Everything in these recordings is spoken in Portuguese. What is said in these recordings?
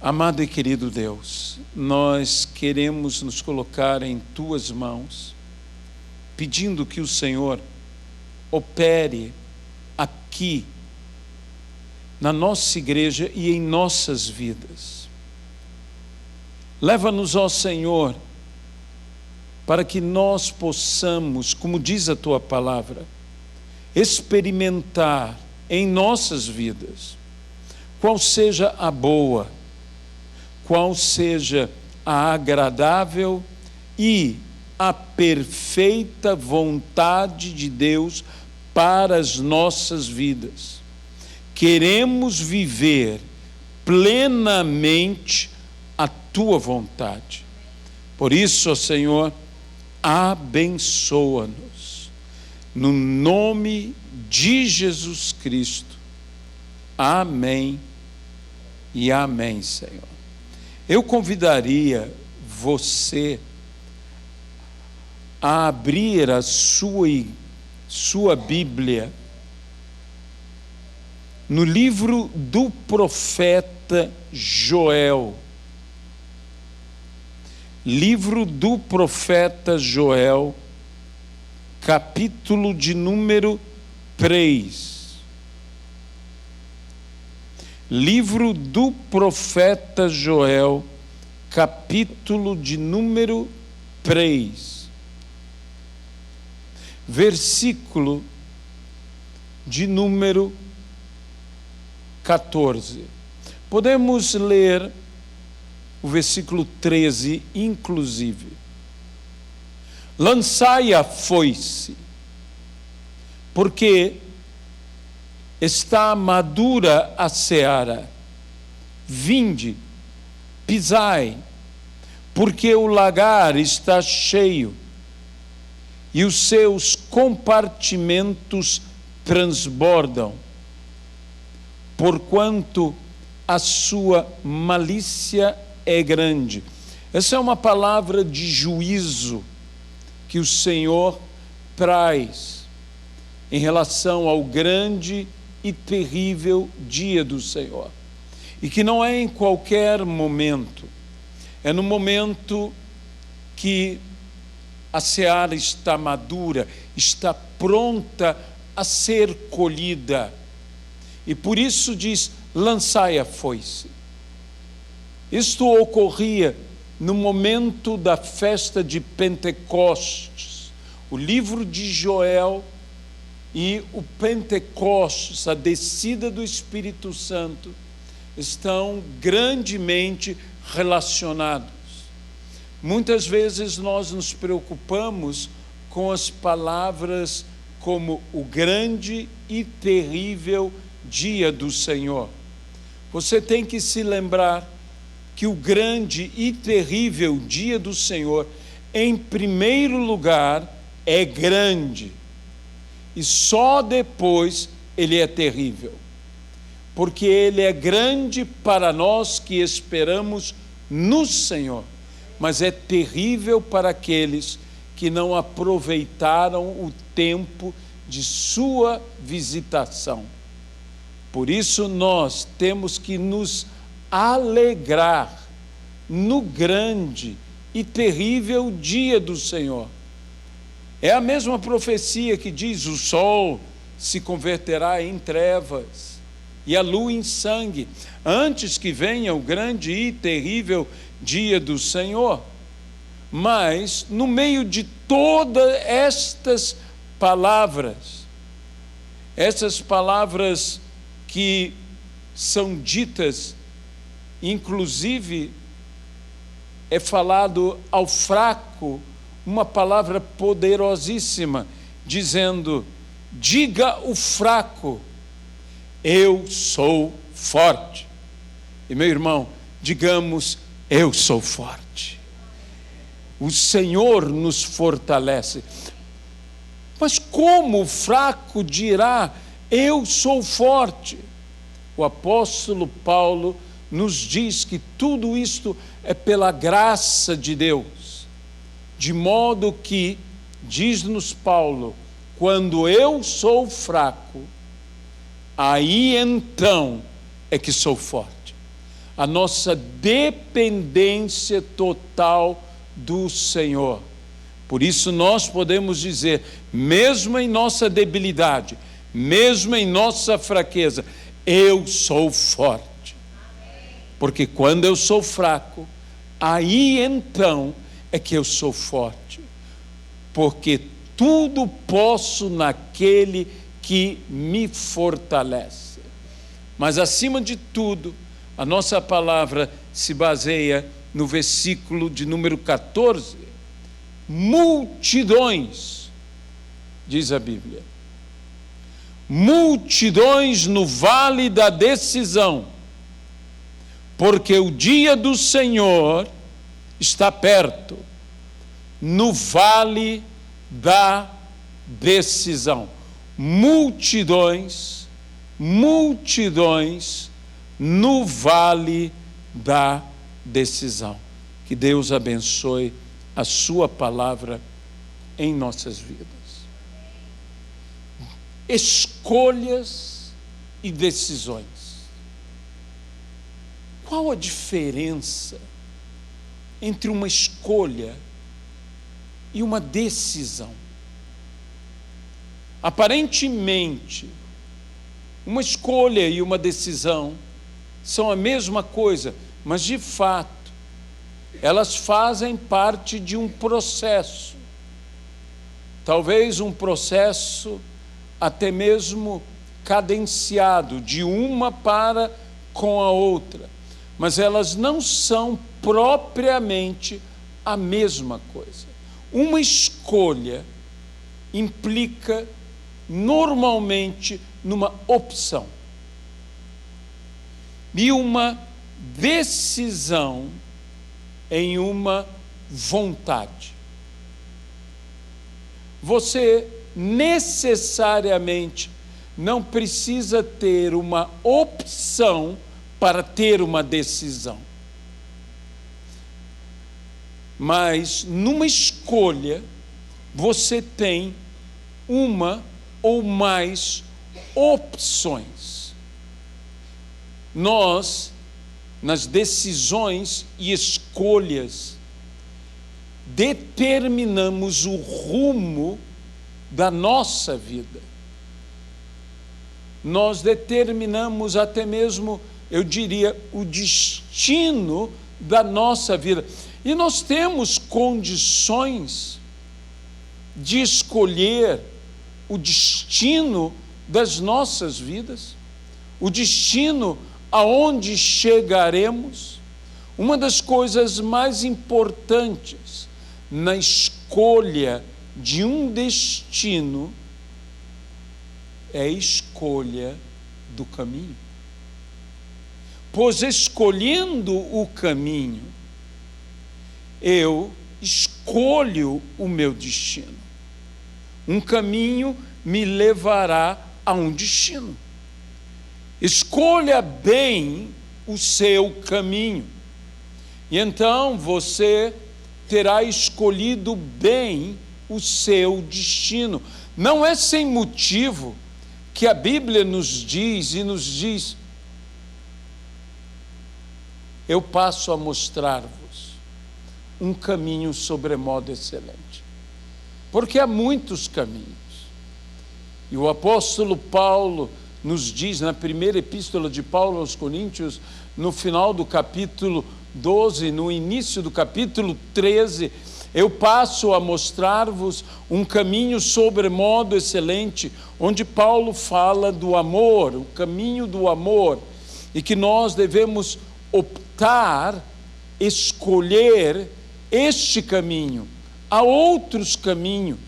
Amado e querido Deus, nós queremos nos colocar em Tuas mãos, pedindo que o Senhor opere aqui, na nossa igreja e em nossas vidas. Leva-nos, ó Senhor, para que nós possamos, como diz a Tua palavra, experimentar em nossas vidas qual seja a boa, qual seja a agradável e a perfeita vontade de Deus para as nossas vidas. Queremos viver plenamente a Tua vontade. Por isso, ó Senhor, abençoa-nos. No nome de Jesus Cristo. Amém e amém, Senhor. Eu convidaria você a abrir a sua Bíblia no livro do profeta Joel. Livro do profeta Joel, capítulo de número 3. Livro do profeta Joel, capítulo de número 3. Versículo de número 14. Podemos ler o versículo 13, inclusive. Lançai a foice, porque está madura a seara. Vinde, pisai, porque o lagar está cheio, e os seus compartimentos transbordam, porquanto a sua malícia é grande. Essa é uma palavra de juízo que o Senhor traz em relação ao grande e terrível dia do Senhor. E que não é em qualquer momento, é no momento que a seara está madura, está pronta a ser colhida. E por isso diz, lançai a foice. Isto ocorria no momento da festa de Pentecostes. O livro de Joel e o Pentecostes, a descida do Espírito Santo, estão grandemente relacionados. Muitas vezes nós nos preocupamos com as palavras como o grande e terrível dia do Senhor. Você tem que se lembrar que o grande e terrível dia do Senhor, em primeiro lugar, é grande. E só depois ele é terrível. Porque ele é grande para nós que esperamos no Senhor, mas é terrível para aqueles que não aproveitaram o tempo de sua visitação. Por isso nós temos que nos alegrar no grande e terrível dia do Senhor. É a mesma profecia que diz: o sol se converterá em trevas e a lua em sangue, antes que venha o grande e terrível dia do Senhor. Mas, no meio de todas estas palavras, essas palavras que são ditas, inclusive, é falado ao fraco, uma palavra poderosíssima, dizendo: diga o fraco, eu sou forte. E meu irmão, digamos, eu sou forte. O Senhor nos fortalece. Mas como o fraco dirá, eu sou forte? O apóstolo Paulo nos diz que tudo isto é pela graça de Deus. De modo que, diz-nos Paulo, quando eu sou fraco, aí então é que sou forte. a nossa dependência total do Senhor. Por isso nós podemos dizer, mesmo em nossa debilidade, mesmo em nossa fraqueza, eu sou forte. Porque quando eu sou fraco, aí então é que eu sou forte. Porque tudo posso naquele que me fortalece. Mas acima de tudo, a nossa palavra se baseia no versículo de número 14. Multidões, diz a Bíblia, multidões no vale da decisão, porque o dia do Senhor está perto, no vale da decisão. Multidões, multidões no vale da decisão. Que Deus abençoe a sua palavra em nossas vidas. Escolhas e decisões. Qual a diferença entre uma escolha e uma decisão? Aparentemente, uma escolha e uma decisão são a mesma coisa, mas de fato, elas fazem parte de um processo. Talvez um processo até mesmo cadenciado, de uma para com a outra. Mas elas não são propriamente a mesma coisa. Uma escolha implica normalmente numa opção. E uma decisão em uma vontade. Você necessariamente não precisa ter uma opção para ter uma decisão. Mas numa escolha, você tem uma ou mais opções. Nós, nas decisões e escolhas, determinamos o rumo da nossa vida. Nós determinamos até mesmo, eu diria, o destino da nossa vida. E nós temos condições de escolher o destino das nossas vidas, o destino aonde chegaremos. Uma das coisas mais importantes na escolha de um destino é a escolha do caminho. Pois escolhendo o caminho, eu escolho o meu destino. Um caminho me levará a um destino. Escolha bem o seu caminho. E então você terá escolhido bem o seu destino. Não é sem motivo que a Bíblia nos diz, eu passo a mostrar-vos um caminho sobremodo excelente. Porque há muitos caminhos. E o apóstolo Paulo nos diz, na primeira epístola de Paulo aos Coríntios, no final do capítulo 12, no início do capítulo 13, eu passo a mostrar-vos um caminho sobremodo excelente, onde Paulo fala do amor, o caminho do amor, e que nós devemos optar, escolher este caminho. Há outros caminhos,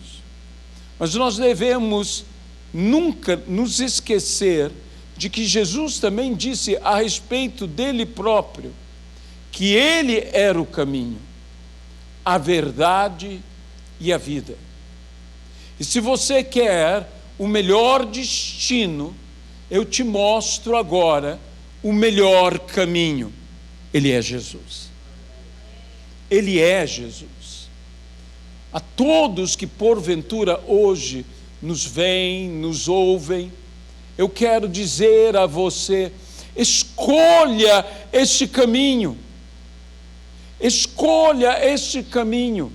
mas nós devemos nunca nos esquecer de que Jesus também disse a respeito dele próprio, que ele era o caminho, a verdade e a vida. E se você quer o melhor destino, eu te mostro agora o melhor caminho. Ele é Jesus. Ele é Jesus. A todos que porventura hoje nos veem, nos ouvem, eu quero dizer a você Escolha este caminho. Escolha este caminho.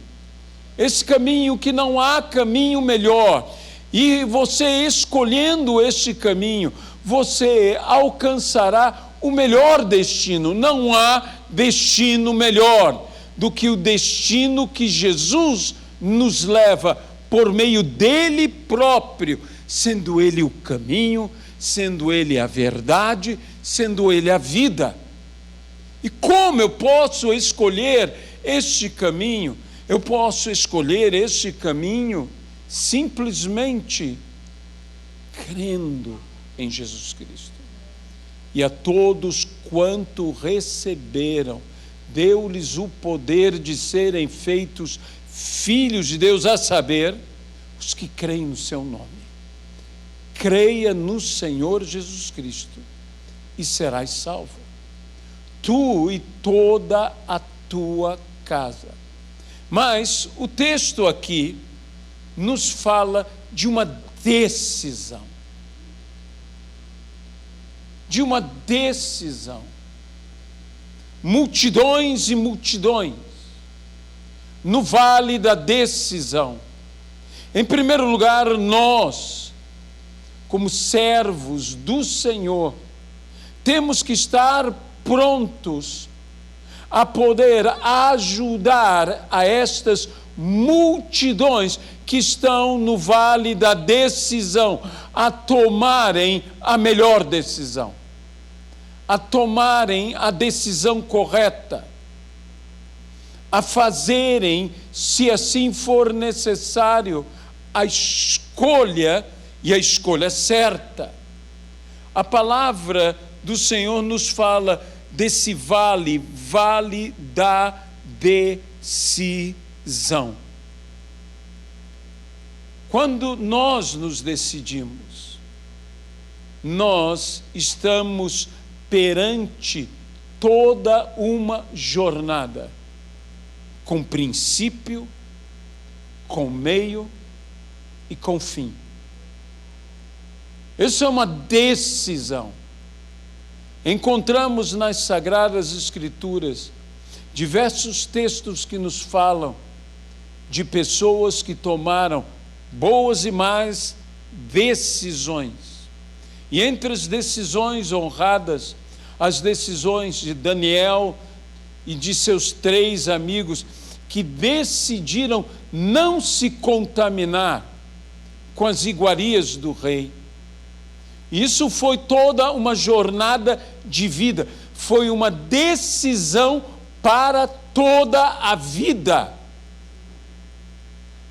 Esse caminho que não há caminho melhor. E você escolhendo este caminho, você alcançará o melhor destino. Não há destino melhor do que o destino que Jesus nos leva por meio dele próprio, sendo ele o caminho, sendo ele a verdade, sendo ele a vida. E como eu posso escolher este caminho? Eu posso escolher este caminho simplesmente crendo em Jesus Cristo. E a todos quanto receberam, deu-lhes o poder de serem feitos filhos de Deus, a saber, os que creem no seu nome. Creia no Senhor Jesus Cristo e serás salvo, tu e toda a tua casa. Mas o texto aqui nos fala de uma decisão. De uma decisão. Multidões e multidões no vale da decisão. Em primeiro lugar, nós, como servos do Senhor, temos que estar prontos a poder ajudar a estas multidões que estão no vale da decisão a tomarem a melhor decisão, a tomarem a decisão correta, a fazerem, se assim for necessário, a escolha e a escolha certa. A palavra do Senhor nos fala desse vale, vale da decisão. Quando nós nos decidimos, nós estamos perante toda uma jornada, com princípio, com meio e com fim. Isso é uma decisão. Encontramos nas Sagradas Escrituras diversos textos que nos falam de pessoas que tomaram boas e más decisões. E entre as decisões honradas, as decisões de Daniel e de seus 3 amigos, que decidiram não se contaminar com as iguarias do rei. Isso foi toda uma jornada de vida, foi uma decisão para toda a vida.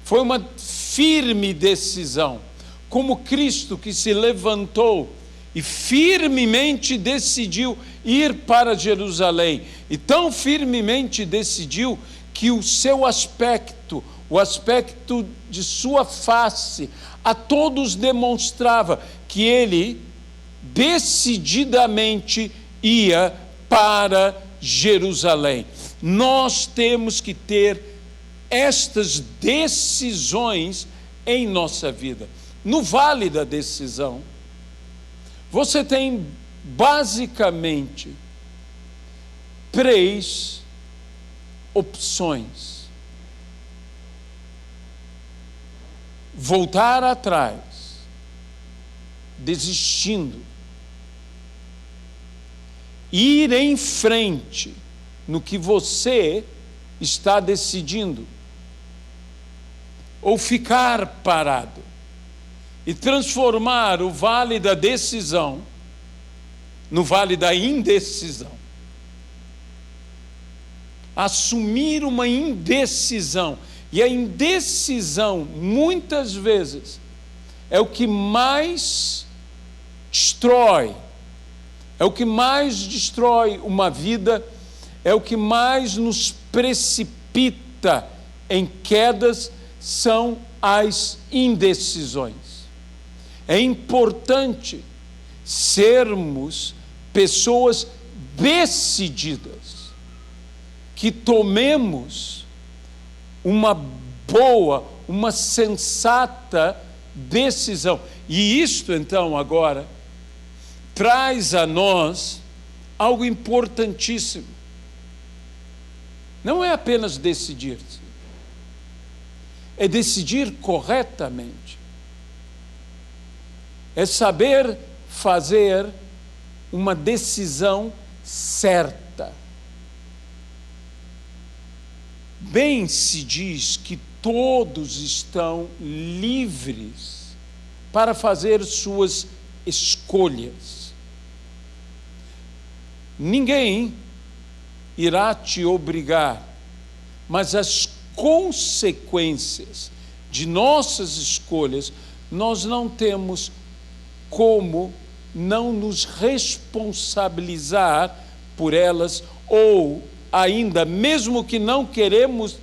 Foi uma firme decisão, como Cristo que se levantou e firmemente decidiu ir para Jerusalém, e tão firmemente decidiu que o seu aspecto, o aspecto de sua face, a todos demonstrava que ele decididamente ia para Jerusalém. Nós temos que ter estas decisões em nossa vida. No vale da decisão, você tem basicamente 3 opções: voltar atrás, desistindo, ir em frente no que você está decidindo, ou ficar parado e transformar o vale da decisão no vale da indecisão. Assumir uma indecisão. E a indecisão, muitas vezes, é o que mais destrói, uma vida, é o que mais nos precipita em quedas, são as indecisões. É importante sermos pessoas decididas, que tomemos uma boa, uma sensata decisão. E isto, então, agora, traz a nós algo importantíssimo. Não é apenas decidir-se, é decidir corretamente. É saber fazer uma decisão certa. Bem se diz que todos estão livres para fazer suas escolhas. Ninguém irá te obrigar, mas as consequências de nossas escolhas, nós não temos como não nos responsabilizar por elas, ou ainda, mesmo que não queiramos,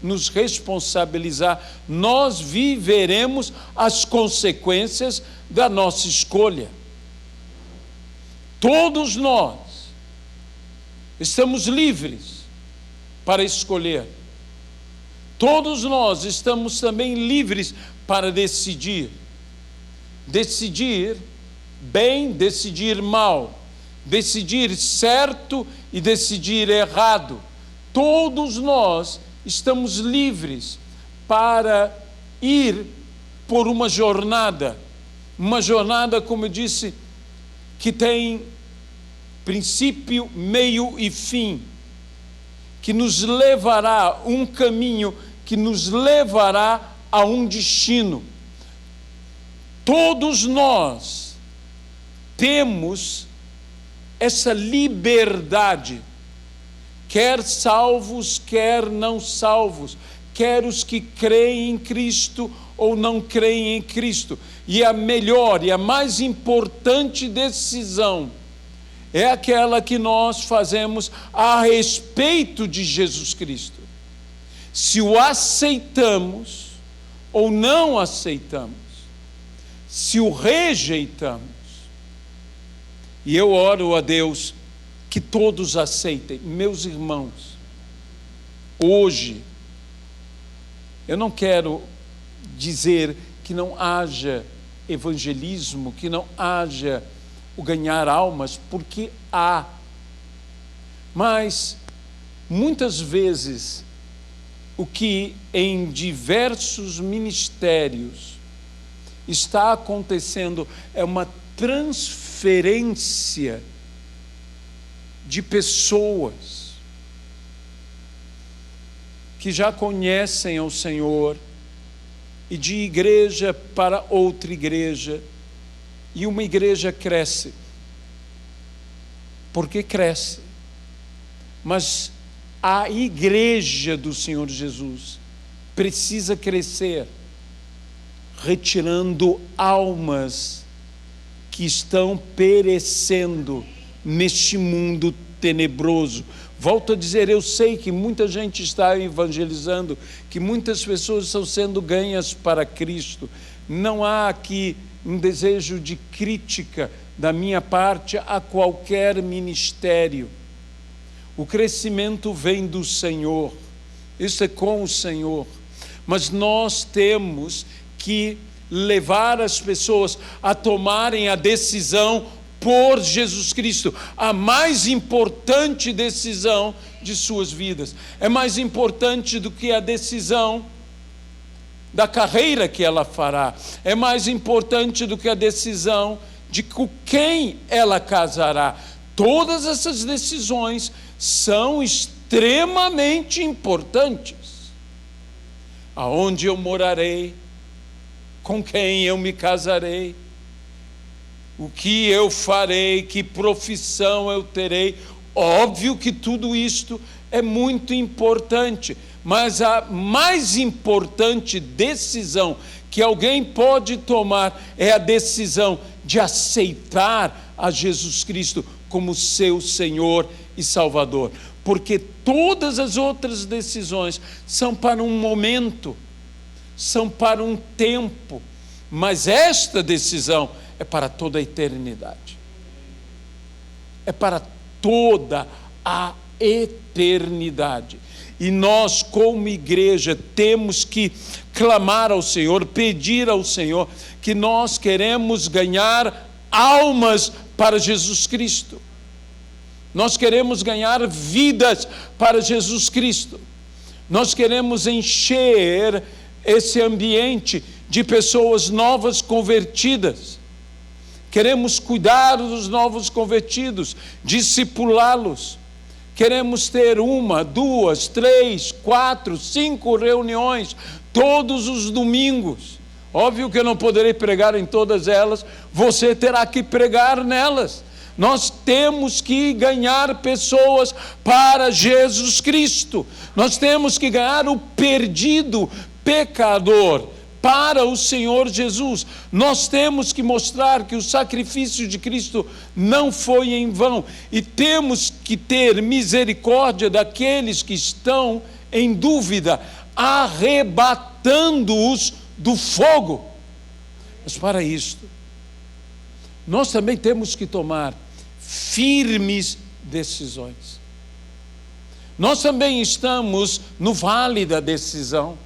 nos responsabilizar, nós viveremos as consequências da nossa escolha. Todos nós estamos livres para escolher. Todos nós estamos também livres para decidir. Decidir bem, decidir mal. Decidir certo e decidir errado. Todos nós estamos livres para ir por uma jornada, como eu disse, que tem princípio, meio e fim, que nos levará um caminho, que nos levará a um destino. Todos nós temos essa liberdade, quer salvos, quer não salvos, quer os que creem em Cristo ou não creem em Cristo. E a melhor e a mais importante decisão é aquela que nós fazemos a respeito de Jesus Cristo. Se o aceitamos ou não aceitamos, se o rejeitamos. E eu oro a Deus que todos aceitem. Meus irmãos, hoje, eu não quero dizer que não haja evangelismo, que não haja o ganhar almas, porque há. Mas, muitas vezes, o que em diversos ministérios está acontecendo é uma transferência de pessoas que já conhecem ao Senhor e de igreja para outra igreja, e uma igreja cresce, porque cresce, mas a igreja do Senhor Jesus precisa crescer, retirando almas que estão perecendo neste mundo tenebroso. Volto a dizer, eu sei que muita gente está evangelizando, que muitas pessoas estão sendo ganhas para Cristo. Não há aqui um desejo de crítica da minha parte a qualquer ministério. O crescimento vem do Senhor, isso é com o Senhor, mas nós temos que levar as pessoas a tomarem a decisão por Jesus Cristo, a mais importante decisão de suas vidas. É mais importante do que a decisão da carreira que ela fará, é mais importante do que a decisão de com quem ela casará. Todas essas decisões são extremamente importantes. Aonde eu morarei, com quem eu me casarei, o que eu farei, que profissão eu terei. Óbvio que tudo isto é muito importante, mas a mais importante decisão que alguém pode tomar é a decisão de aceitar a Jesus Cristo como seu Senhor e Salvador, porque todas as outras decisões são para um momento, são para um tempo, mas esta decisão é para toda a eternidade. É para toda a eternidade. E nós, como igreja, temos que clamar ao Senhor, pedir ao Senhor, que nós queremos ganhar almas para Jesus Cristo. Nós queremos ganhar vidas para Jesus Cristo. Nós queremos encher esse ambiente de pessoas novas convertidas. Queremos cuidar dos novos convertidos, discipulá-los. Queremos ter 1, 2, 3, 4, 5 reuniões todos os domingos. Óbvio que eu não poderei pregar em todas elas, você terá que pregar nelas. Nós temos que ganhar pessoas para Jesus Cristo. Nós temos que ganhar o perdido pecador para o Senhor Jesus. Nós temos que mostrar que o sacrifício de Cristo não foi em vão. E temos que ter misericórdia daqueles que estão em dúvida, arrebatando-os do fogo. Mas para isto, nós também temos que tomar firmes decisões. Nós também estamos no vale da decisão.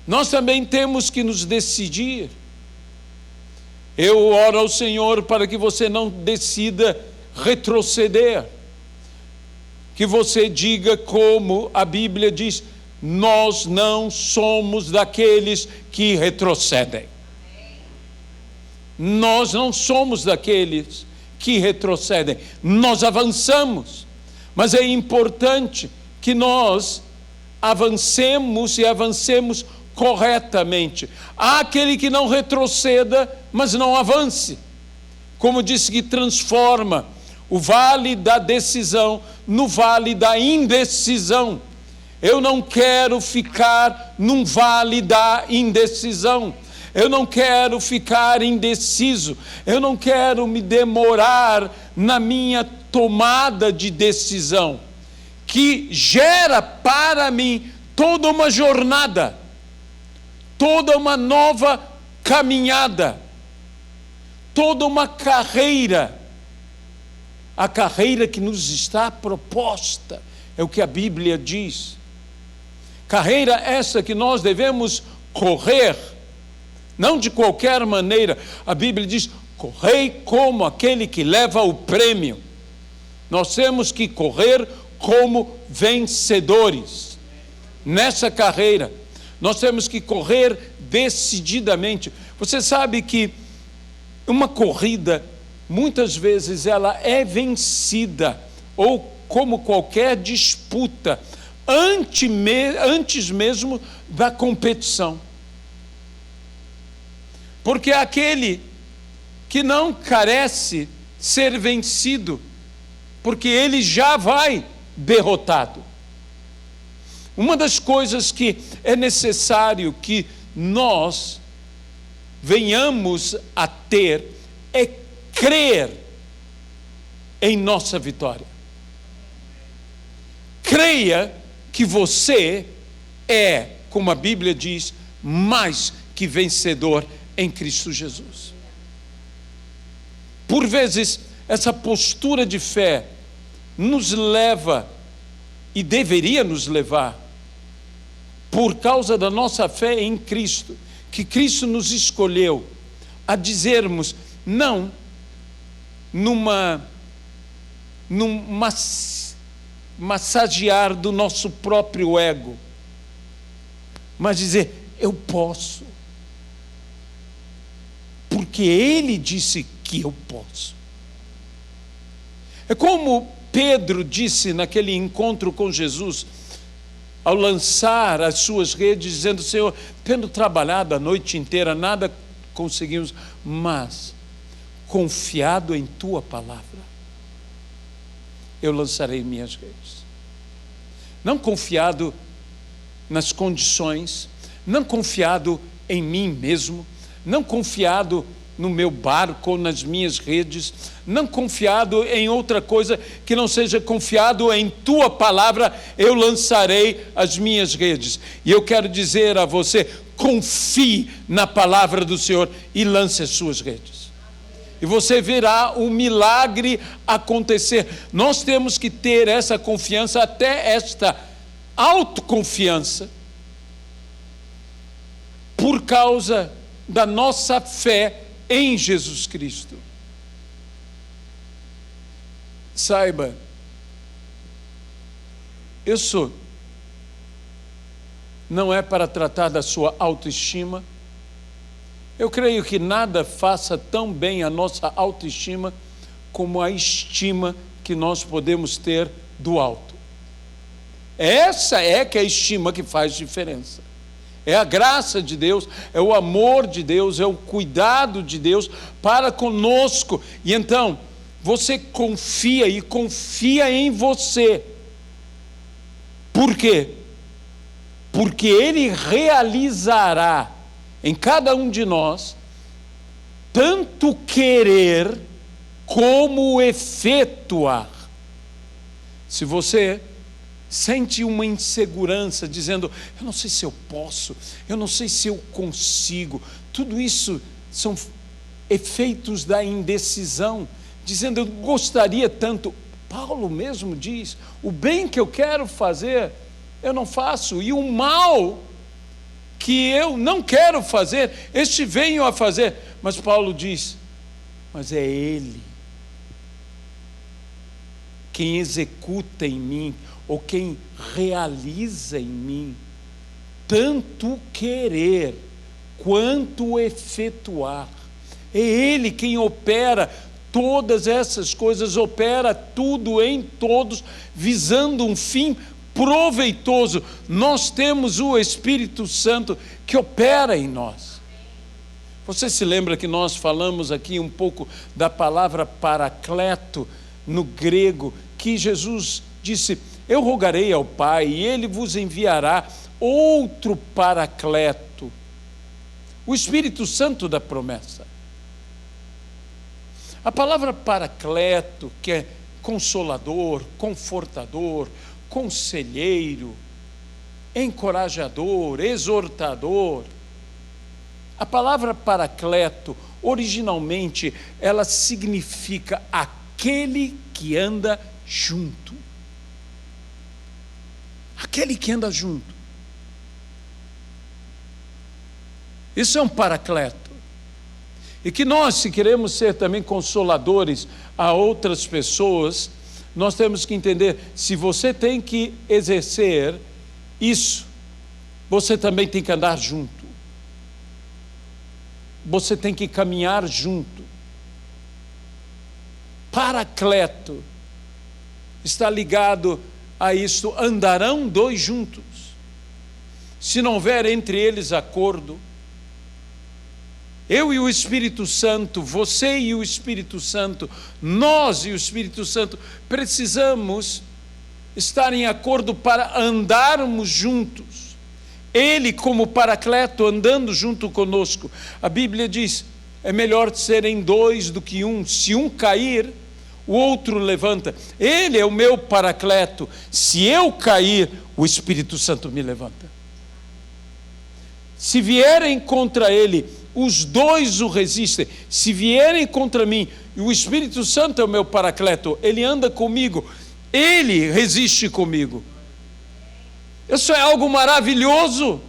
Nós também temos que nos decidir. Eu oro ao Senhor para que você não decida retroceder. Que você diga como a Bíblia diz: nós não somos daqueles que retrocedem. Nós não somos daqueles que retrocedem. Nós avançamos. Mas é importante que nós avancemos e avancemos corretamente. Há aquele que não retroceda, mas não avance. Como disse, que transforma o vale da decisão no vale da indecisão. Eu não quero ficar num vale da indecisão. Eu não quero ficar indeciso. Eu não quero me demorar na minha tomada de decisão, que gera para mim toda uma jornada, toda uma nova caminhada, toda uma carreira. A carreira que nos está proposta, é o que a Bíblia diz. Carreira essa que nós devemos correr, não de qualquer maneira. A Bíblia diz: correi como aquele que leva o prêmio. Nós temos que correr como vencedores. Nessa carreira, nós temos que correr decididamente. Você sabe que uma corrida, muitas vezes, ela é vencida, ou como qualquer disputa, antes mesmo da competição. Porque aquele que não carece ser vencido, porque ele já vai derrotado. Uma das coisas que é necessário que nós venhamos a ter é crer em nossa vitória. Creia que você é, como a Bíblia diz, mais que vencedor em Cristo Jesus. Por vezes, essa postura de fé nos leva, e deveria nos levar, por causa da nossa fé em Cristo, que Cristo nos escolheu, a dizermos não num massagear do nosso próprio ego, mas dizer: eu posso, porque Ele disse que eu posso. É como Pedro disse naquele encontro com Jesus, ao lançar as suas redes, dizendo: Senhor, tendo trabalhado a noite inteira, nada conseguimos, mas confiado em Tua palavra, eu lançarei minhas redes. Não confiado nas condições, não confiado em mim mesmo, não confiado no meu barco ou nas minhas redes, não confiado em outra coisa que não seja confiado em Tua palavra, eu lançarei as minhas redes. E eu quero dizer a você: confie na palavra do Senhor e lance as suas redes. E você verá o milagre acontecer. Nós temos que ter essa confiança, até esta autoconfiança, por causa da nossa fé em Jesus Cristo. Saiba, isso não é para tratar da sua autoestima. Eu creio que nada faça tão bem a nossa autoestima como a estima que nós podemos ter do alto. Essa é que é a estima que faz diferença. É a graça de Deus, é o amor de Deus, é o cuidado de Deus para conosco. E então, você confia e confia em você. Por quê? Porque Ele realizará em cada um de nós tanto querer como efetuar. Se você sente uma insegurança, dizendo, eu não sei se eu posso, eu não sei se eu consigo, tudo isso são efeitos da indecisão, dizendo, eu gostaria tanto. Paulo mesmo diz, o bem que eu quero fazer, eu não faço, e o mal que eu não quero fazer, este venho a fazer. Mas Paulo diz, mas é Ele quem executa em mim, ou quem realiza em mim, tanto querer quanto efetuar. É Ele quem opera todas essas coisas, opera tudo em todos, visando um fim proveitoso. Nós temos o Espírito Santo que opera em nós. Você se lembra que nós falamos aqui um pouco da palavra paracleto no grego, que Jesus disse, eu rogarei ao Pai e Ele vos enviará outro paracleto, o Espírito Santo da promessa. A palavra paracleto, que é consolador, confortador, conselheiro, encorajador, exortador. A palavra paracleto, originalmente, ela significa aquele que anda junto. Aquele que anda junto. Isso é um paracleto. E que nós, se queremos ser também consoladores a outras pessoas, nós temos que entender, se você tem que exercer isso, você também tem que andar junto. Você tem que caminhar junto. Paracleto está ligado a isto, andarão dois juntos. Se não houver entre eles acordo, eu e o Espírito Santo, você e o Espírito Santo, nós e o Espírito Santo, precisamos estar em acordo para andarmos juntos. Ele, como paracleto, andando junto conosco. A Bíblia diz, é melhor serem dois do que um. Se um cair, o outro levanta. Ele é o meu paracleto. Se eu cair, o Espírito Santo me levanta. Se vierem contra ele, os dois o resistem. Se vierem contra mim, e o Espírito Santo é o meu paracleto, ele anda comigo, ele resiste comigo. Isso é algo maravilhoso.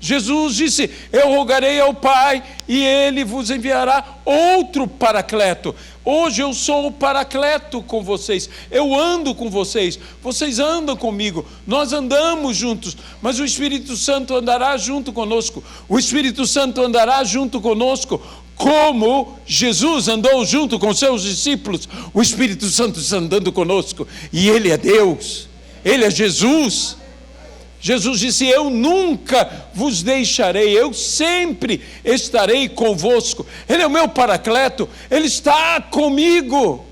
Jesus disse, eu rogarei ao Pai e Ele vos enviará outro paracleto. Hoje eu sou o paracleto com vocês, eu ando com vocês, vocês andam comigo, nós andamos juntos, mas o Espírito Santo andará junto conosco. O Espírito Santo andará junto conosco, como Jesus andou junto com seus discípulos. O Espírito Santo está andando conosco, e Ele é Deus, Ele é Jesus. Jesus disse, eu nunca vos deixarei, eu sempre estarei convosco. Ele é o meu paracleto, Ele está comigo.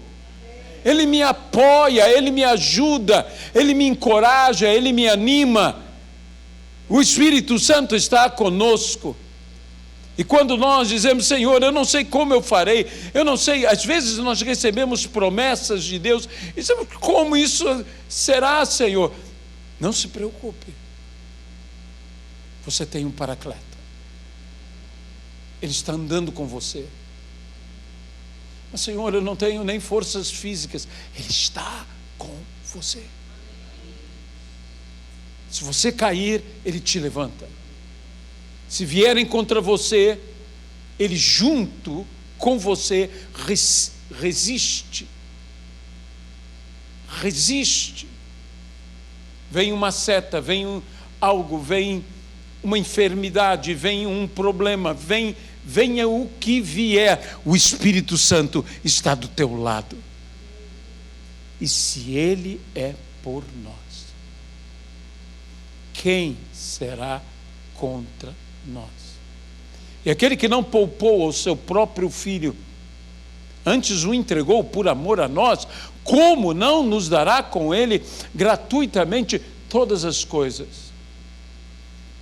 Ele me apoia, Ele me ajuda, Ele me encoraja, Ele me anima. O Espírito Santo está conosco. E quando nós dizemos, Senhor, eu não sei como eu farei, eu não sei, às vezes nós recebemos promessas de Deus, e dizemos, como isso será, Senhor? Não se preocupe, você tem um paracleto, Ele está andando com você. Mas Senhor, eu não tenho nem forças físicas, Ele está com você. Se você cair, Ele te levanta. Se vierem contra você, Ele junto com você resiste. resiste. Vem uma seta, vem algo, vem uma enfermidade, vem um problema, venha o que vier, o Espírito Santo está do teu lado. E se Ele é por nós, quem será contra nós? E aquele que não poupou o seu próprio filho, antes o entregou por amor a nós, como não nos dará com ele gratuitamente todas as coisas?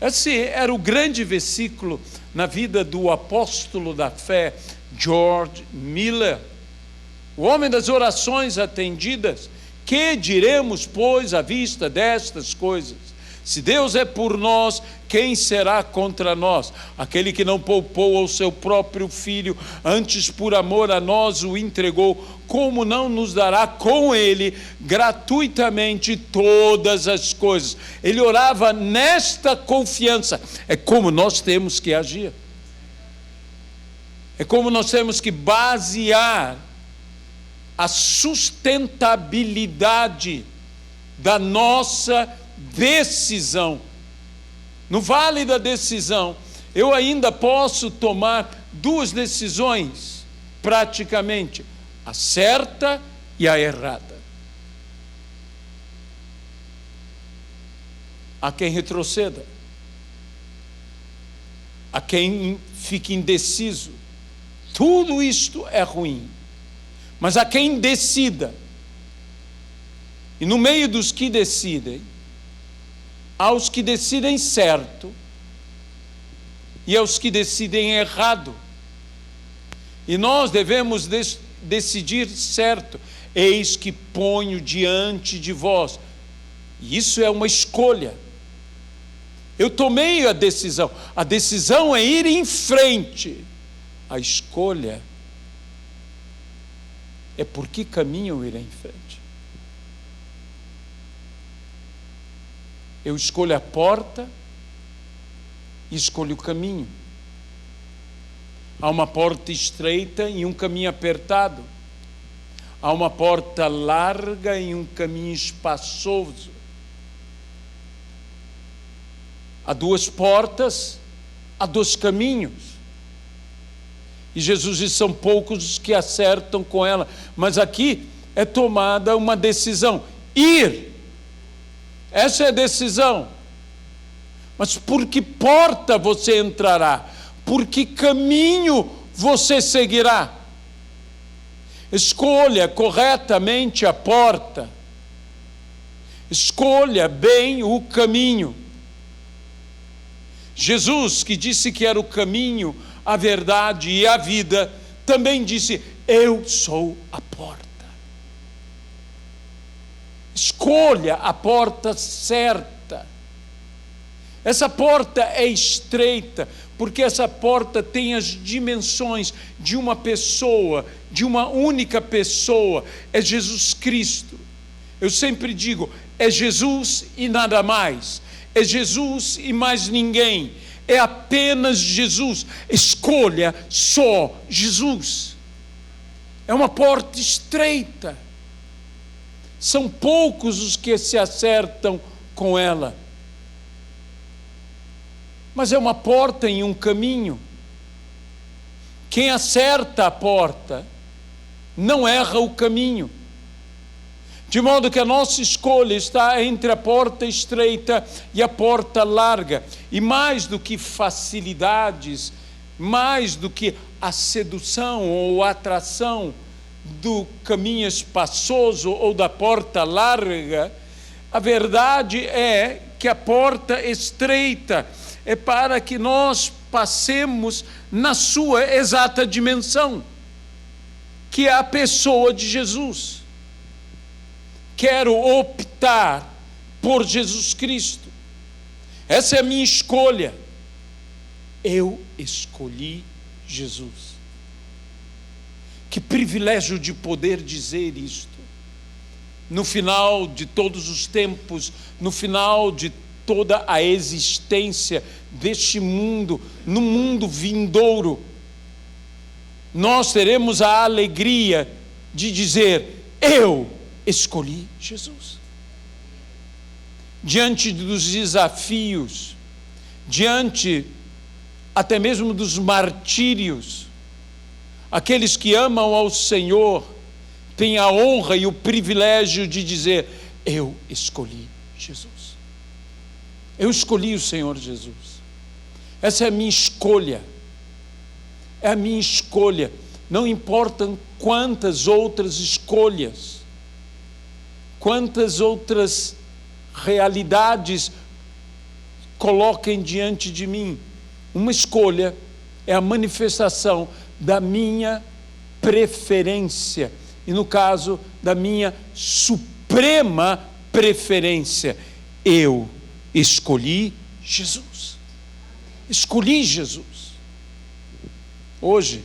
Esse era o grande versículo na vida do apóstolo da fé, George Miller, o homem das orações atendidas. Que diremos, pois, à vista destas coisas? Se Deus é por nós, quem será contra nós? Aquele que não poupou o seu próprio filho, antes por amor a nós o entregou, como não nos dará com ele gratuitamente todas as coisas? Ele orava nesta confiança. É como nós temos que agir. É como nós temos que basear a sustentabilidade da nossa decisão. No vale da decisão, eu ainda posso tomar duas decisões, praticamente, a certa e a errada. Há quem retroceda, há quem fique indeciso. Tudo isto é ruim, mas há quem decida. E no meio dos que decidem, há os que decidem certo e aos que decidem errado. E nós devemos decidir certo. Eis que ponho diante de vós. E isso é uma escolha. Eu tomei a decisão. A decisão é ir em frente. A escolha é por que caminho eu irei em frente. Eu escolho a porta e escolho o caminho. Há uma porta estreita e um caminho apertado. Há uma porta larga e um caminho espaçoso. Há duas portas, há dois caminhos. E Jesus diz: são poucos os que acertam com ela. Mas aqui é tomada uma decisão: ir. Essa é a decisão. Mas por que porta você entrará? Por que caminho você seguirá? Escolha corretamente a porta. Escolha bem o caminho. Jesus, que disse que era o caminho, a verdade e a vida, também disse: eu sou a porta. Escolha a porta certa. Essa porta é estreita, porque essa porta tem as dimensões de uma pessoa, de uma única pessoa, é Jesus Cristo. Eu sempre digo, é Jesus e nada mais, é Jesus e mais ninguém, é apenas Jesus. Escolha só Jesus. É uma porta estreita. São poucos os que se acertam com ela. Mas é uma porta em um caminho. Quem acerta a porta não erra o caminho. De modo que a nossa escolha está entre a porta estreita e a porta larga. E mais do que facilidades, mais do que a sedução ou a atração do caminho espaçoso ou da porta larga, a verdade é que a porta estreita é para que nós passemos na sua exata dimensão, que é a pessoa de Jesus. Quero optar por Jesus Cristo. Essa é a minha escolha. Eu escolhi Jesus. Que privilégio de poder dizer isto. No final de todos os tempos, no final de toda a existência deste mundo, no mundo vindouro, nós teremos a alegria de dizer: eu escolhi Jesus. Diante dos desafios, diante até mesmo dos martírios, aqueles que amam ao Senhor têm a honra e o privilégio de dizer: eu escolhi Jesus. Eu escolhi o Senhor Jesus. Essa é a minha escolha. É a minha escolha. Não importam quantas outras escolhas, quantas outras realidades coloquem diante de mim. Uma escolha é a manifestação da minha preferência, e no caso da minha suprema preferência. Eu escolhi Jesus. Escolhi Jesus. Hoje,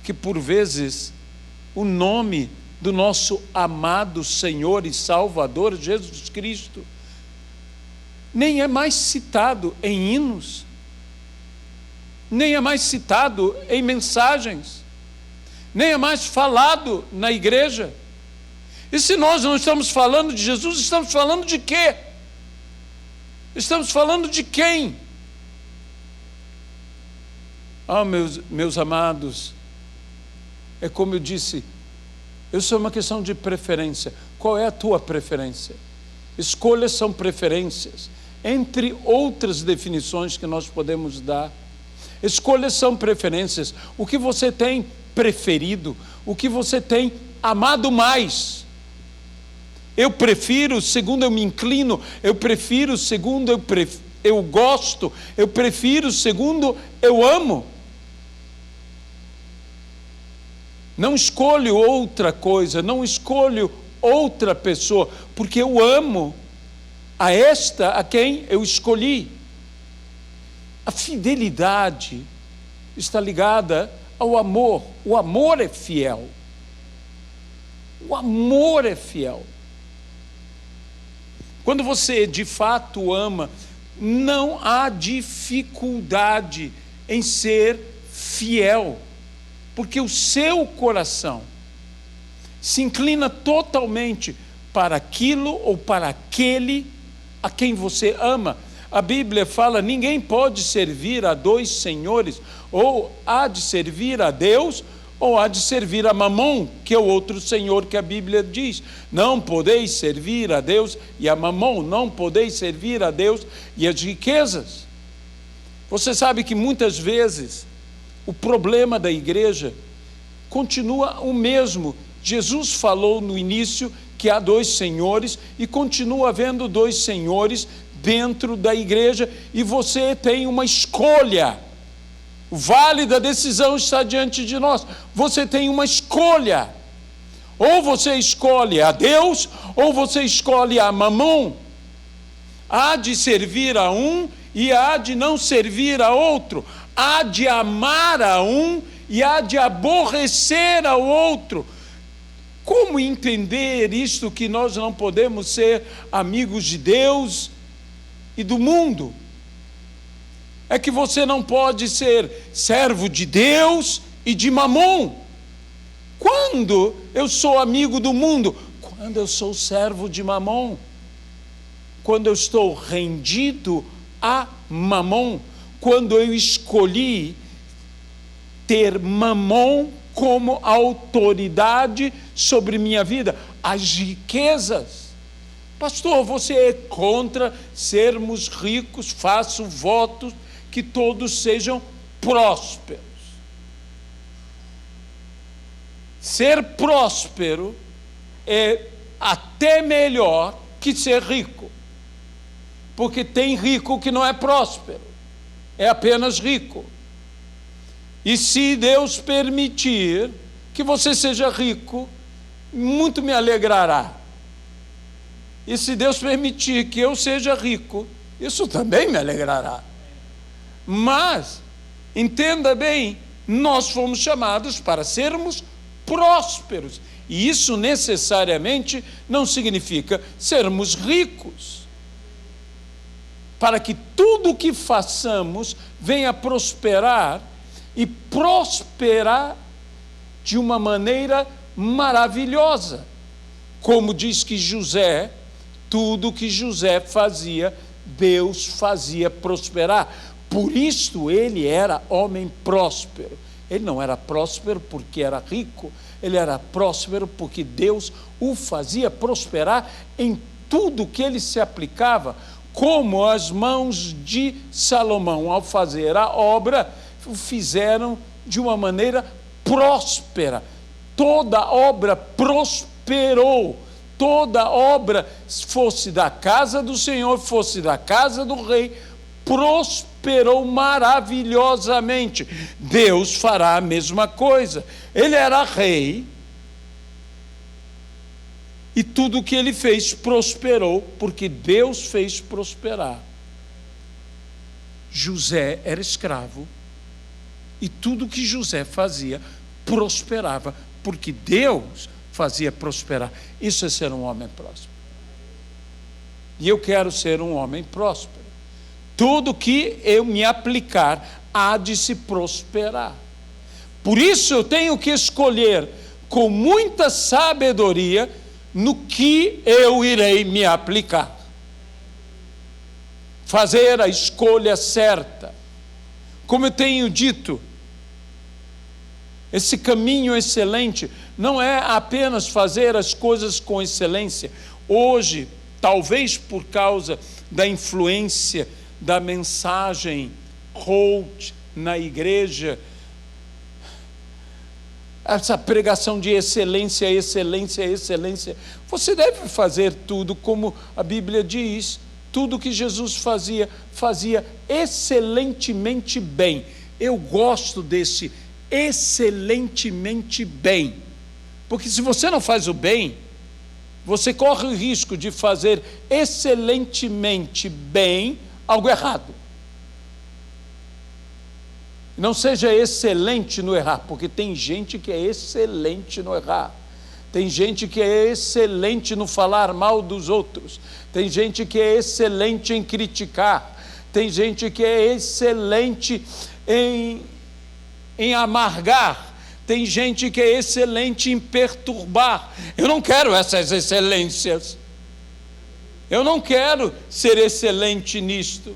que por vezes o nome do nosso amado Senhor e Salvador Jesus Cristo nem é mais citado em hinos, nem é mais citado em mensagens, nem é mais falado na igreja. E se nós não estamos falando de Jesus, estamos falando de quê? Estamos falando de quem? Meus amados, é como eu disse, isso é uma questão de preferência. Qual é a tua preferência? Escolhas são preferências, entre outras definições que nós podemos dar. Escolhas são preferências. O que você tem preferido, o que você tem amado mais. Eu prefiro segundo eu me inclino, eu prefiro segundo eu gosto, eu prefiro segundo eu amo. Não escolho outra coisa, não escolho outra pessoa, porque eu amo a esta a quem eu escolhi. A fidelidade está ligada ao amor. O amor é fiel. O amor é fiel. Quando você de fato ama, não há dificuldade em ser fiel, porque o seu coração se inclina totalmente para aquilo ou para aquele a quem você ama. A Bíblia fala: ninguém pode servir a dois senhores, ou há de servir a Deus, ou há de servir a Mamon, que é o outro senhor que a Bíblia diz. Não podeis servir a Deus e a Mamon, não podeis servir a Deus e as riquezas. Você sabe que muitas vezes o problema da igreja continua o mesmo. Jesus falou no início que há dois senhores e continua havendo dois senhores dentro da igreja, e você tem uma escolha. O vale da decisão está diante de nós. Você tem uma escolha. Ou você escolhe a Deus, ou você escolhe a Mamon. Há de servir a um e há de não servir a outro. Há de amar a um e há de aborrecer ao outro. Como entender isto, que nós não podemos ser amigos de Deus e do mundo? É que você não pode ser servo de Deus e de Mamon. Quando eu sou amigo do mundo? Quando eu sou servo de Mamon. Quando eu estou rendido a Mamon. Quando eu escolhi ter Mamon como autoridade sobre minha vida. As riquezas. Pastor, você é contra sermos ricos? Faço votos que todos sejam prósperos. Ser próspero é até melhor que ser rico, porque tem rico que não é próspero, é apenas rico. E se Deus permitir que você seja rico, muito me alegrará. E se Deus permitir que eu seja rico, isso também me alegrará. Mas, entenda bem, nós fomos chamados para sermos prósperos. E isso necessariamente não significa sermos ricos. Para que tudo o que façamos venha prosperar, e prosperar de uma maneira maravilhosa. Como diz que José, tudo que José fazia, Deus fazia prosperar. Por isso ele era homem próspero. Ele não era próspero porque era rico, ele era próspero porque Deus o fazia prosperar em tudo que ele se aplicava, como as mãos de Salomão, ao fazer a obra, o fizeram de uma maneira próspera. Toda obra prosperou, toda obra, fosse da casa do Senhor, fosse da casa do rei, prosperou maravilhosamente. Deus fará a mesma coisa. Ele era rei e tudo o que ele fez prosperou, porque Deus fez prosperar. José era escravo e tudo que José fazia prosperava, porque Deus fazia prosperar. Isso é ser um homem próspero. E eu quero ser um homem próspero. Tudo que eu me aplicar há de se prosperar. Por isso eu tenho que escolher com muita sabedoria no que eu irei me aplicar. Fazer a escolha certa. Como eu tenho dito, esse caminho excelente não é apenas fazer as coisas com excelência. Hoje, talvez por causa da influência da mensagem Holt na igreja, essa pregação de excelência, excelência, excelência, você deve fazer tudo como a Bíblia diz, tudo que Jesus fazia excelentemente bem. Eu gosto desse excelentemente bem, porque se você não faz o bem, você corre o risco de fazer excelentemente bem algo errado. Não seja excelente no errar, porque tem gente que é excelente no errar. Tem gente que é excelente no falar mal dos outros. Tem gente que é excelente em criticar. Tem gente que é excelente em amargar. Tem gente que é excelente em perturbar. Eu não quero essas excelências. Eu não quero ser excelente nisto.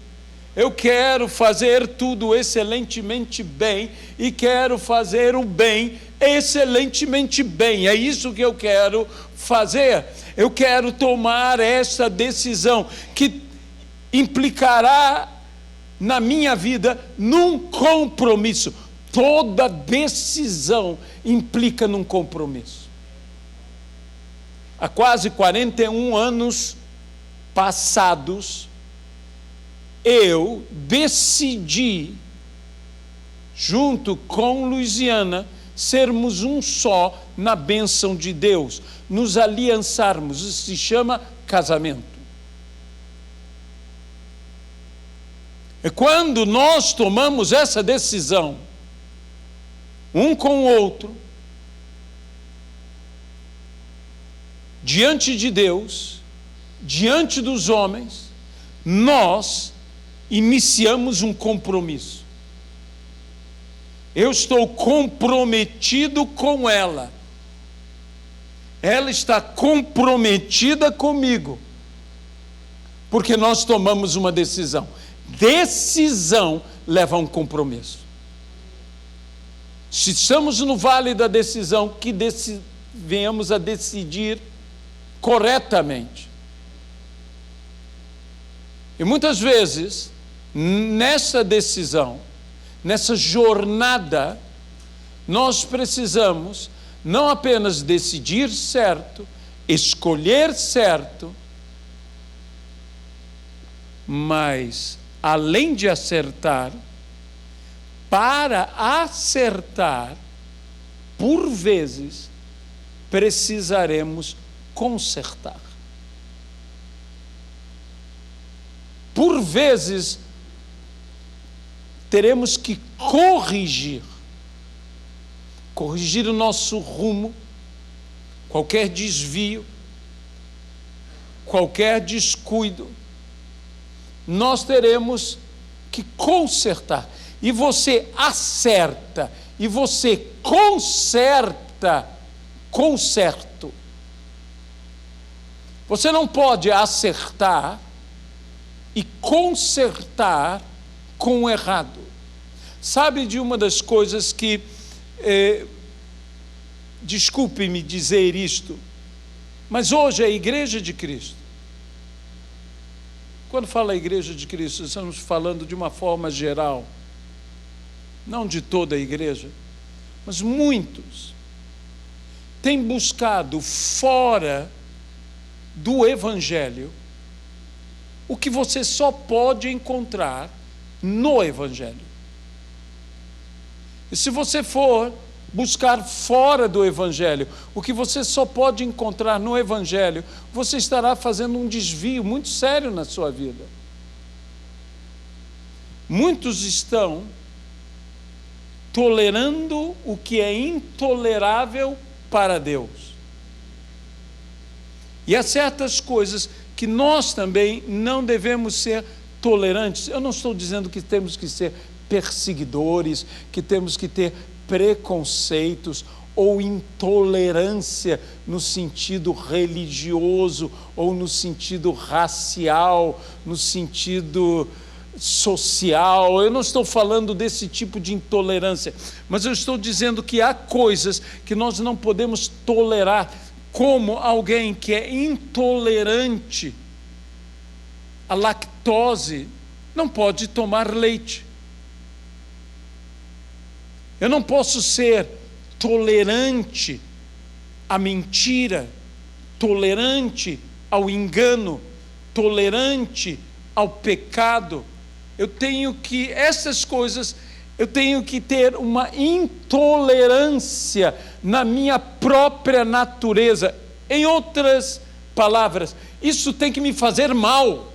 Eu quero fazer tudo excelentemente bem e quero fazer o bem excelentemente bem. É isso que eu quero fazer. Eu quero tomar essa decisão que implicará na minha vida num compromisso. Toda decisão implica num compromisso. Há quase 41 anos passados, eu decidi, junto com Luiziana, sermos um só na bênção de Deus, nos aliançarmos. Isso se chama casamento. E quando nós tomamos essa decisão, um com o outro, diante de Deus, diante dos homens, nós iniciamos um compromisso. Eu estou comprometido com ela. Ela está comprometida comigo. Porque nós tomamos uma decisão. Decisão leva a um compromisso. Se estamos no vale da decisão, que venhamos a decidir corretamente. E muitas vezes, nessa decisão, nessa jornada, nós precisamos não apenas decidir certo, escolher certo, mas, além de acertar, para acertar, por vezes, precisaremos consertar. Por vezes, teremos que corrigir o nosso rumo, qualquer desvio, qualquer descuido, nós teremos que consertar. E você acerta, e você conserta com certo. Você não pode acertar e consertar com o errado. Sabe de uma das coisas que, desculpe-me dizer isto, mas hoje a Igreja de Cristo, quando fala Igreja de Cristo, estamos falando de uma forma geral, não de toda a igreja, mas muitos têm buscado fora do Evangelho o que você só pode encontrar no Evangelho. E se você for buscar fora do Evangelho o que você só pode encontrar no Evangelho, você estará fazendo um desvio muito sério na sua vida. Muitos estão tolerando o que é intolerável para Deus. E há certas coisas que nós também não devemos ser tolerantes. Eu não estou dizendo que temos que ser perseguidores, que temos que ter preconceitos ou intolerância no sentido religioso ou no sentido racial, no sentido social. Eu não estou falando desse tipo de intolerância, mas eu estou dizendo que há coisas que nós não podemos tolerar, como alguém que é intolerante à lactose não pode tomar leite. Eu não posso ser tolerante à mentira, tolerante ao engano, tolerante ao pecado. Essas coisas, eu tenho que ter uma intolerância na minha própria natureza. Em outras palavras, isso tem que me fazer mal.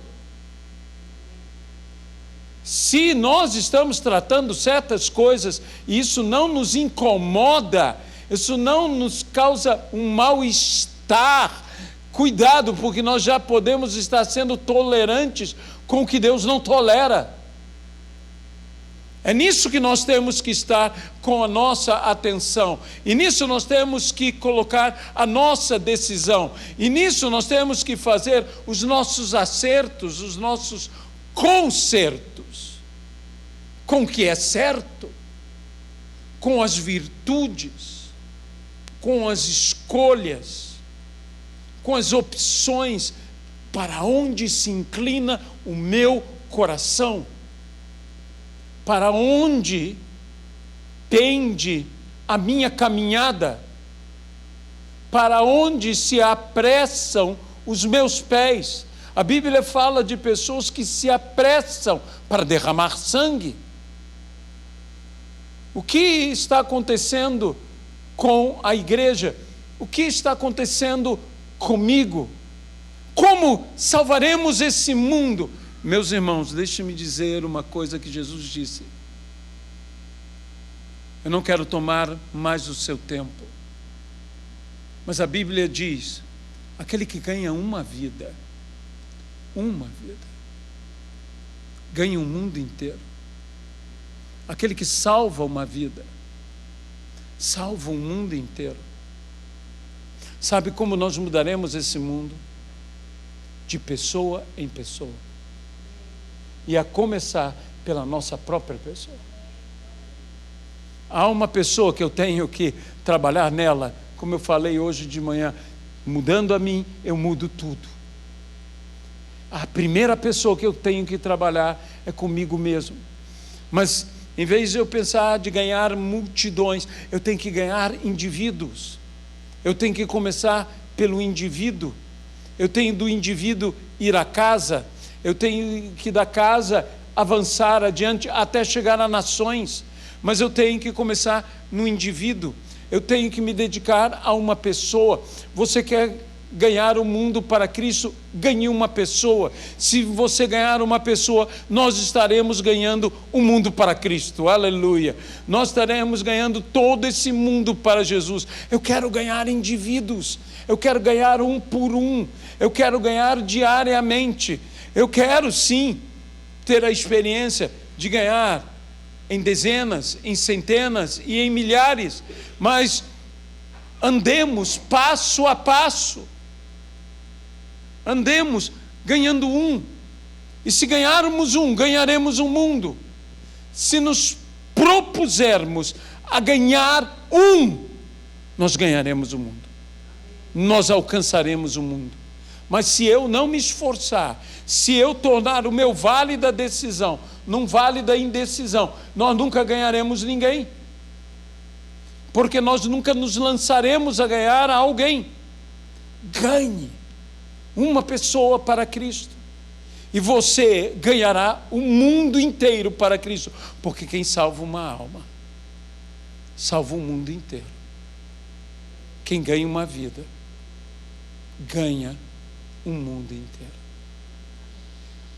Se nós estamos tratando certas coisas e isso não nos incomoda, isso não nos causa um mal-estar, cuidado, porque nós já podemos estar sendo tolerantes com o que Deus não tolera. É nisso que nós temos que estar com a nossa atenção, e nisso nós temos que colocar a nossa decisão, e nisso nós temos que fazer os nossos acertos, os nossos consertos, com o que é certo, com as virtudes, com as escolhas, com as opções, para onde se inclina o meu coração, para onde tende a minha caminhada, para onde se apressam os meus pés. A Bíblia fala de pessoas que se apressam para derramar sangue. O que está acontecendo com a igreja? O que está acontecendo comigo? Como salvaremos esse mundo? Meus irmãos, deixe-me dizer uma coisa que Jesus disse. Eu não quero tomar mais o seu tempo, mas a Bíblia diz: aquele que ganha uma vida, ganha o mundo inteiro. Aquele que salva uma vida, salva o mundo inteiro. Sabe como nós mudaremos esse mundo? De pessoa em pessoa. E a começar pela nossa própria pessoa. Há uma pessoa que eu tenho que trabalhar nela, como eu falei hoje de manhã, mudando a mim, eu mudo tudo. A primeira pessoa que eu tenho que trabalhar é comigo mesmo. Mas, em vez de eu pensar de ganhar multidões, eu tenho que ganhar indivíduos. Eu tenho que começar pelo indivíduo. Eu tenho do indivíduo ir à casa. Eu tenho que da casa avançar adiante até chegar a nações. Mas eu tenho que começar no indivíduo. Eu tenho que me dedicar a uma pessoa. Você quer ganhar o mundo para Cristo? Ganhe uma pessoa. Se você ganhar uma pessoa, nós estaremos ganhando o mundo para Cristo. Aleluia. Nós estaremos ganhando todo esse mundo para Jesus. Eu quero ganhar indivíduos. Eu quero ganhar um por um. Eu quero ganhar diariamente. Eu quero sim ter a experiência de ganhar em dezenas, em centenas e em milhares, mas andemos passo a passo. andemos ganhando um. E se ganharmos um, ganharemos o mundo. Se nos propusermos a ganhar um, nós ganharemos o mundo. Nós alcançaremos o mundo. Mas se eu não me esforçar, se eu tornar o meu vale da decisão num vale da indecisão, nós nunca ganharemos ninguém. Porque nós nunca nos lançaremos a ganhar a alguém. Ganhe uma pessoa para Cristo. E você ganhará o mundo inteiro para Cristo. Porque quem salva uma alma, salva o mundo inteiro. Quem ganha uma vida, ganha o mundo inteiro.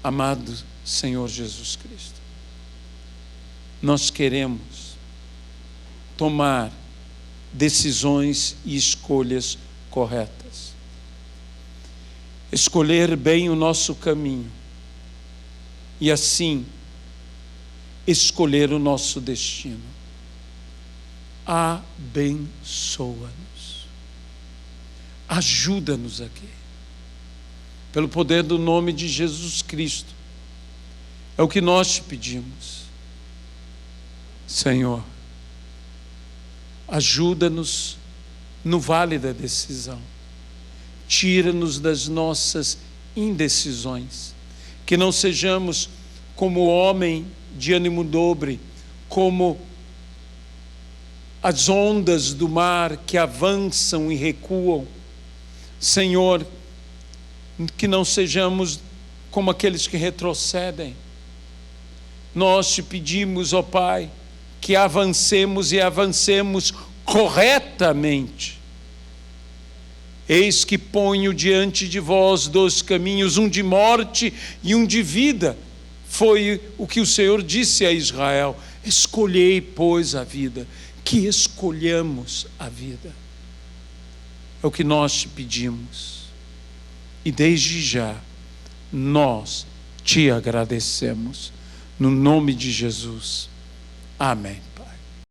Amado Senhor Jesus Cristo, nós queremos tomar decisões e escolhas corretas. Escolher bem o nosso caminho. E assim, escolher o nosso destino. Abençoa-nos. Ajuda-nos aqui. Pelo poder do nome de Jesus Cristo. É o que nós te pedimos. Senhor, ajuda-nos no vale da decisão. Tira-nos das nossas indecisões. Que não sejamos como o homem de ânimo dobre, como as ondas do mar que avançam e recuam. Senhor, que não sejamos como aqueles que retrocedem. Nós te pedimos, ó Pai, que avancemos e avancemos corretamente. Eis que ponho diante de vós 2 caminhos, um de morte e um de vida. Foi o que o Senhor disse a Israel: escolhei, pois, a vida. Que escolhamos a vida. É o que nós te pedimos. E desde já, nós te agradecemos. No nome de Jesus. Amém.